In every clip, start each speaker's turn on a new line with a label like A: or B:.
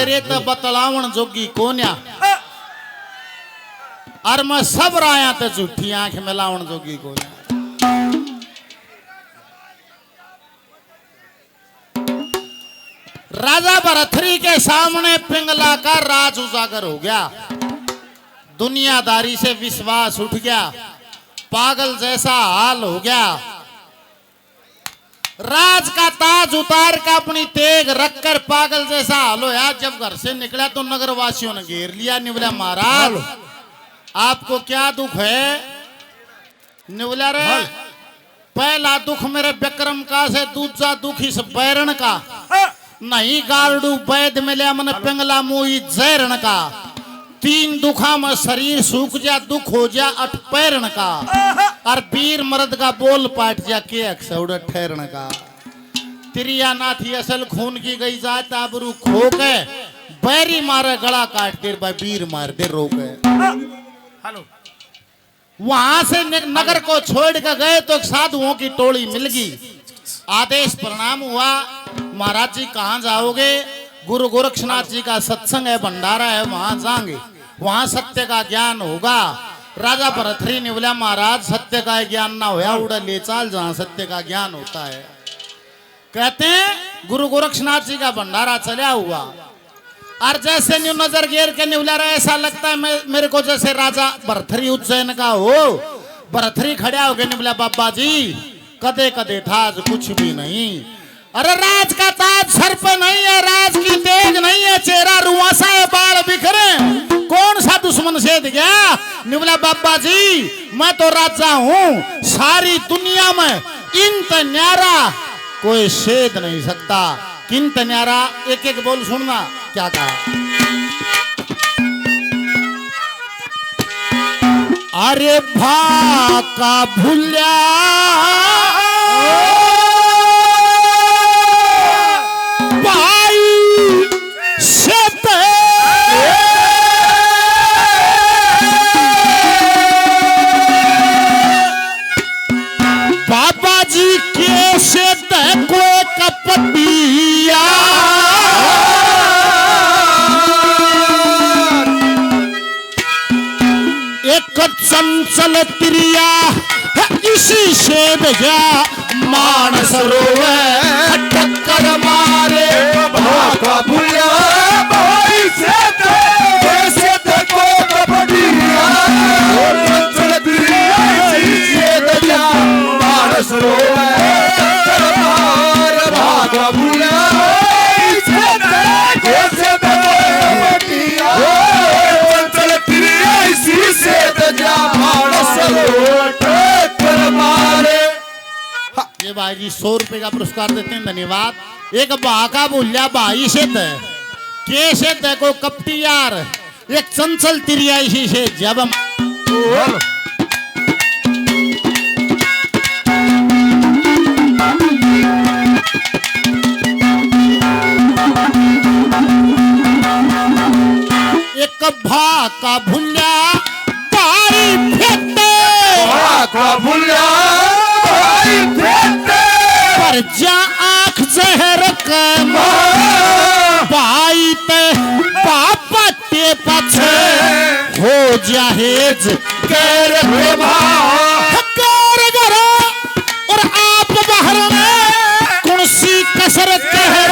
A: तेरे तो बतलावन जोगी कोन्या और मैं सब राया तो झूठी आंख मिलावन जोगी कोन्या। राजा भरथरी के सामने पिंगला का राज उजागर हो गया। दुनियादारी से विश्वास उठ गया। पागल जैसा हाल हो गया। राज का ताज उतार का अपनी तेग रखकर पागल जैसा हाल होया। जब घर से निकला तो नगरवासियों ने घेर लिया। निवला महाराज आपको क्या दुख है? निवला रे पहला दुख मेरे विक्रम का से, दूसरा दुख इस बैरण का। नहीं गालडू वैद मिले मन पिंगला मुई जैरण का। तीन दुखा में शरीर सूख जा, दुख हो जा अठ पैरण का। और वीर मर्द का बोल पाट जा के अक्सर ठहरण का। तिरिया ना थी असल खून की गई जात आबरू खो के। बैरी मारे गला काट दे भाई वीर मार दे रोके। हेलो वहां से नगर को छोड़ कर गए तो साधुओं की टोली मिल गई। आदेश प्रणाम हुआ। महाराज जी कहाँ जाओगे? गुरु गोरक्षनाथ जी का सत्संग है, भंडारा है, वहां जाएंगे। वहां सत्य का ज्ञान होगा। राजा भरथरी ने बोला महाराज सत्य का ज्ञान ना होया उड़ा ले चाल जहां सत्य का ज्ञान होता है। कहते हैं गुरु गोरक्षनाथ जी का भंडारा चला हुआ और जैसे न्यू नजर गेर के निवला रहा ऐसा लगता है मेरे को जैसे राजा भरथरी उज्जैन का हो। भरथरी खड़ा हो गया। निवला बाबा जी कदे कदे था आज कुछ भी नहीं। अरे राज का ताज सर पे नहीं है, राज की तेज नहीं है, चेहरा रुआसा है, बाल बिखरे। कौन सा दुश्मन सेध गया? निवला बाबा जी मैं तो राजा हूँ। सारी दुनिया में इंत न्यारा कोई सेध नहीं सकता। किंत न्यारा एक एक बोल सुनना क्या कहा। अरे भाका भूल्या बाबा जी के से को कपटिया। एक चंचल क्रिया इसी से भजा मानस रोवे टक्कर मारे।
B: भाका भूल्या भाई से को कपटिया। चंचल क्रिया इसी से भजा मानस रोवे टक्कर मारे। भाका भूल्या चंचल क्रिया इसी से भजा मानस रोवे टक्कर मारे।
A: ये भाई जी 100 रुपए का पुरस्कार देते हैं, धन्यवाद। एक भाका भूल्या भाई से के से को कपटी यार। एक चंचल तिरिया इसी से जब एक भाका भूल्या भाई फेंकते।
B: भाका भूल्या
A: पर जा आंख जहर कम भाई ते पापा ते पछे हो जाहेज कर करो और आप बाहर में कुर्सी कसरत कहर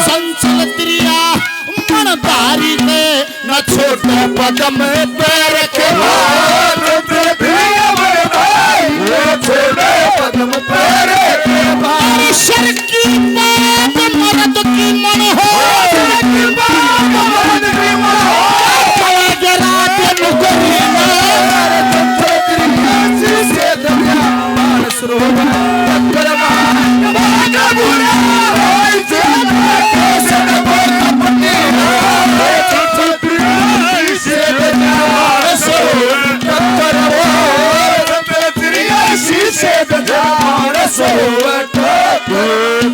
A: संचल त्रिया मनदारी ते न छोटे पदम पैर के
B: कदम पैरे के भाई।
A: शर की बात मर्द की मन हो।
B: मर्द की मन हो।
A: रात नुकरी
B: से दरिया मानस रोवे टक्कर मारे। भाका भूल्या भाई से को कपटिया। चंचल क्रिया इसी से भजा मानस रोवे टक्कर मारे। चंचल क्रिया इसी से भजा मानस रोवे टक्कर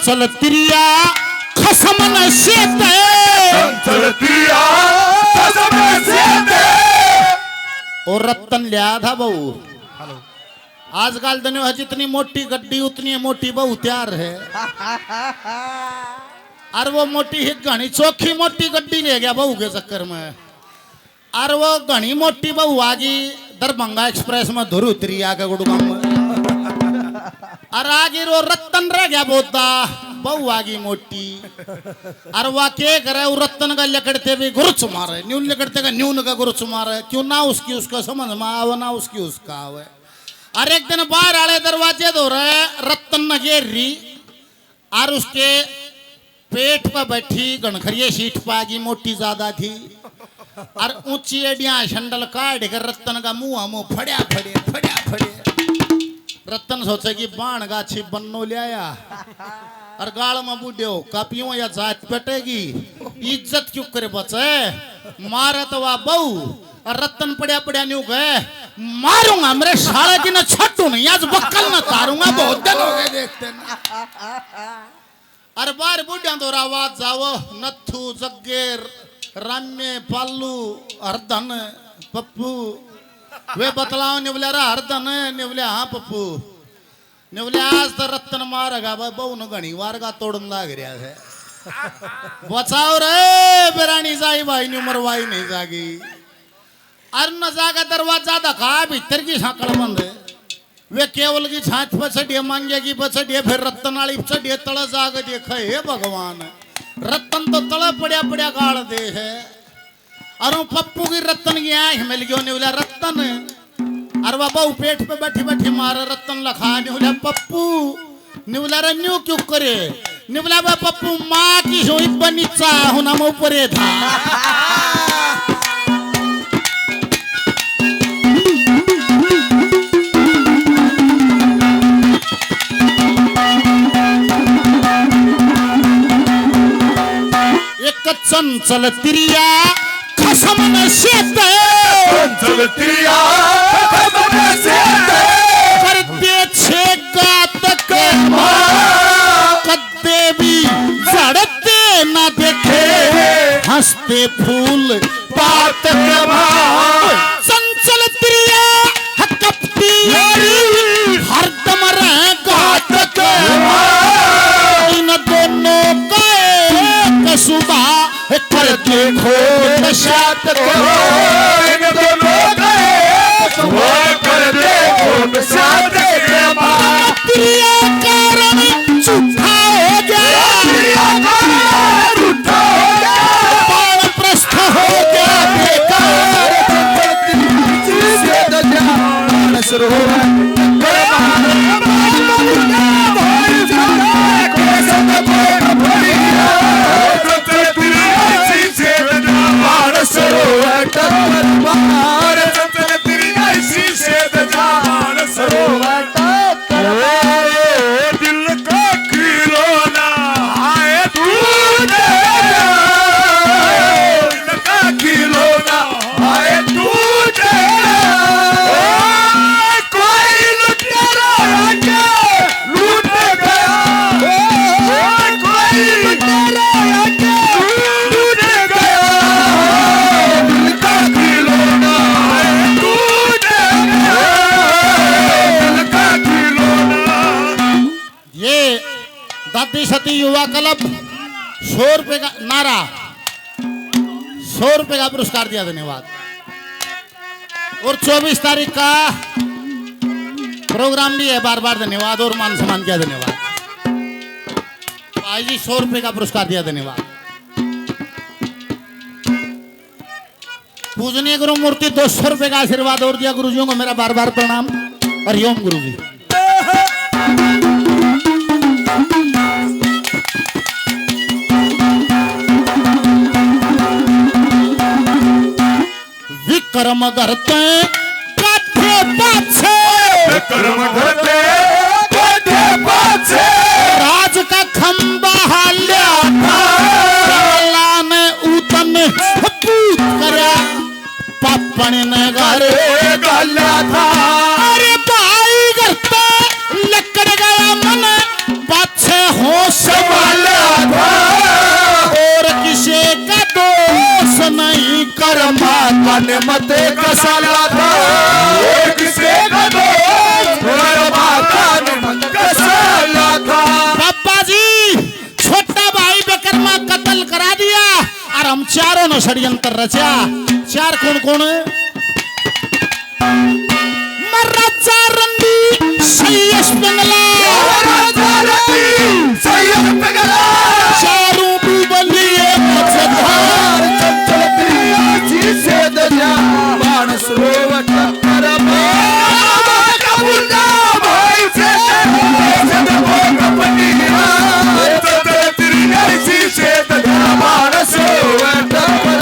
A: चंचल तिरिया खसमन शेते
B: चंचल तिरिया खसमन शेते
A: और रत्तन लिया था बहू आजकल दुनिया जितनी मोटी गड्डी उतनी मोटी बहू तैयार है और वो मोटी ही घनी चौखी मोटी गड्डी ले गया बहू के चक्कर में और वो घनी मोटी बहू आ गई दरभंगा एक्सप्रेस में धुर उतरी आके गुड़गांव में और आगे वो रत्तन रह गया बोता बहू आ गई मोटी और वह क्या करे वो रत्तन का लकड़ते भी गुरुच मारे न्यून लकड़ते का न्यून का गुरुच मारे क्यों ना उसकी उसका समझ में आवे ना उसकी उसका आवे। और एक दिन बाहर आले दरवाजे धो रहे रत्तन न घेर रही और उसके पेट पर बैठी गणखरिये सीट पागी मोटी ज्यादा थी और ऊंची एडिया शंडल काट कर रत्तन का मुंह मुंह फड़िया फड़े फड़िया फड़े। रत्तन सोचे कि बाण गाछी बन्नो ले आया और गाल में बूढ़े हो कापियों या जात पटेगी इज्जत क्यों करे बचे मारे तो वह बहू और रत्तन पड़िया पड़िया न्यू गए मारूंगा मेरे साले की न छटू नहीं आज बक्कल न तारूंगा बहुत दिन हो गए देखते ना। अरे बार बुढ़िया तो आवाज जाओ नथु जग्गेर राम्य पालू हरधन पप्पू वे बतलाओ निवले रा हरधन निवले हाँ पप्पू निवले आज तो रत्तन मारेगा भाई बहु न घनी वार का तोड़न लाग रहा है बचाओ रे बेरानी जाई भाई नी उम्र वाई नहीं जागी अर न जागा दरवाजा दखा भीतर की साकड़ बंद है वे केवल की छाछ पछड़िए मांगेगी पछड़िए फिर रत्तन वाली पछड़िए तड़ जाग देखे हे भगवान रत्तन तो तड़ पड़िया पड़िया गाड़ दे है और पप्पू की रत्तन की आंख मिल गयो निवला रत्तन और वह बहु पेट पे बैठी बैठी मारे रत्तन लखा निवला पप्पू निवला रन्यू क्यों करे निवला बा पप्पू माँ की सोई बनीचा हूं हम ऊपरे था। चंचल तिरिया खसमन शेते
B: चंचल तिरिया खसमन शेते
A: करते छे गात के कद्दे भी जड़ते न देखे हंसते फूल पात के चंचल तिरिया कपटी हरदम रह गात के इन दोनों का सुबह कर देखो नशात
B: इन दोनों कर देखो नशात
A: प्रिया कारण झूठा हो गया बाण प्रस्थ हो गया बेकार सती युवा क्लब 100 रुपए का नारा 100 रुपए का पुरस्कार दिया धन्यवाद। और 24 तारीख का प्रोग्राम भी है बार बार धन्यवाद और मान सम्मान किया धन्यवाद। आज जी 100 रुपए का पुरस्कार दिया धन्यवाद। पूजनीय गुरु मूर्ति 200 रुपए का आशीर्वाद और दिया गुरुजियों को मेरा बार बार प्रणाम। हरिओम गुरु जी। विक्रम धरते काठे पाछे
B: विक्रम धरते काठे पाछे
A: राज का खंबा हाल्या था ने उतन पूत करया पापण ने घर
B: गाल्या था।
A: अरे भाई घर पे लकड़ गया मन पाछे होश
B: बापाने मते कसाला था एक से दो और माताने मत कसाला था
A: पापा जी छोटा भाई बेकरमा कत्ल करा दिया और हम चारों ने षड्यंत्र रचा। चार कौन कौन है? मर्राचा रंडी सैयस पिंगला
B: सैयद पिघला
A: चारों डूबली एक धार
B: चंचल प्रिया जी से दया बाण सरोवर टक्कर कबूला भाई से जदबो कपनी चंचल प्रिया जी से दया बाण सरोवर टक्कर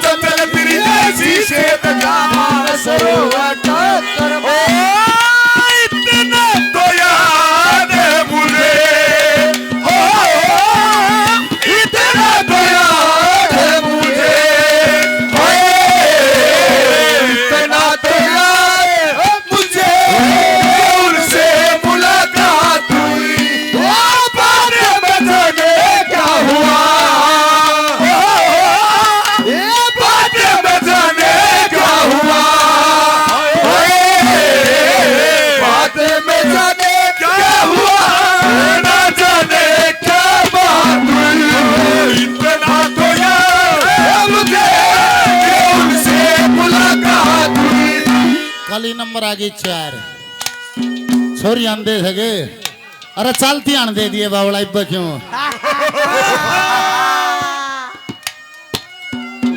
B: चंचल प्रिया जी से दया बाण सरोवर टक्कर इतना तो याद है मुझे इतना तो याद है मुझे इतना तो याद है मुझे उनसे मुलाकात हुई बाद में जाने क्या हुआ बाद में जाने क्या हुआ बाद में जाने क्या हुआ ना जाने क्या बात हुई इतना तो याद है मुझे उनसे मुलाकात हुई
A: कल ही नंबर आ गई 4 छोरी आन दे सके। अरे चलती आन दे दिए बावड़ा इब्बा क्यों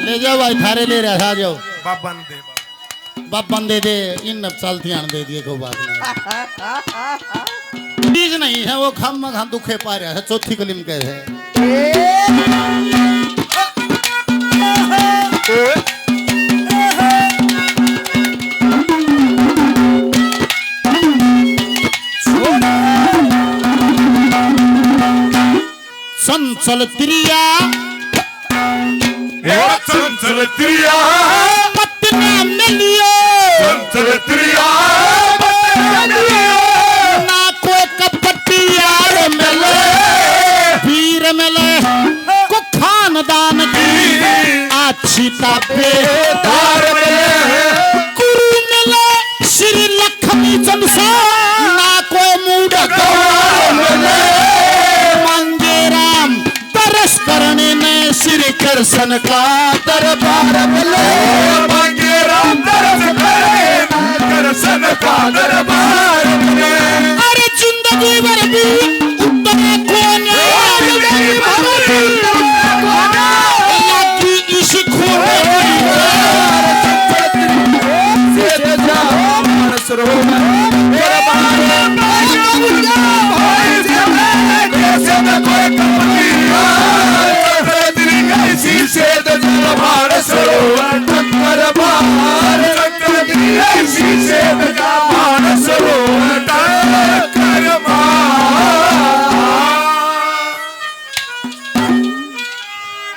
A: ले जाओ भाई थारे ले रहा था जाओ बाप बंदे दे इन अब चलती आन दे दिए को बात नहीं चीज नहीं है वो खम खम दुखे पा रहा है। चौथी कलिम कैसे चंचल त्रिया
B: चंचल त्रिया
A: पत्ना मिलियो
B: चंचल त्रिया
A: ना कोई कपटी यार मिले वीर मिले को खानदान की अच्छी ताबेदार गुरु मिले श्री लक्ष्मी चंद्र ना कोई मूड मिले मांगे राम तरस करने में श्री कृष्ण का दरबार मिले
B: मांगे राम दरस करे कृष्ण का दरबार मिले
A: अरे जिंदगी भर भी उतना कोने लगी इस खोने
B: से जा मन सरोवर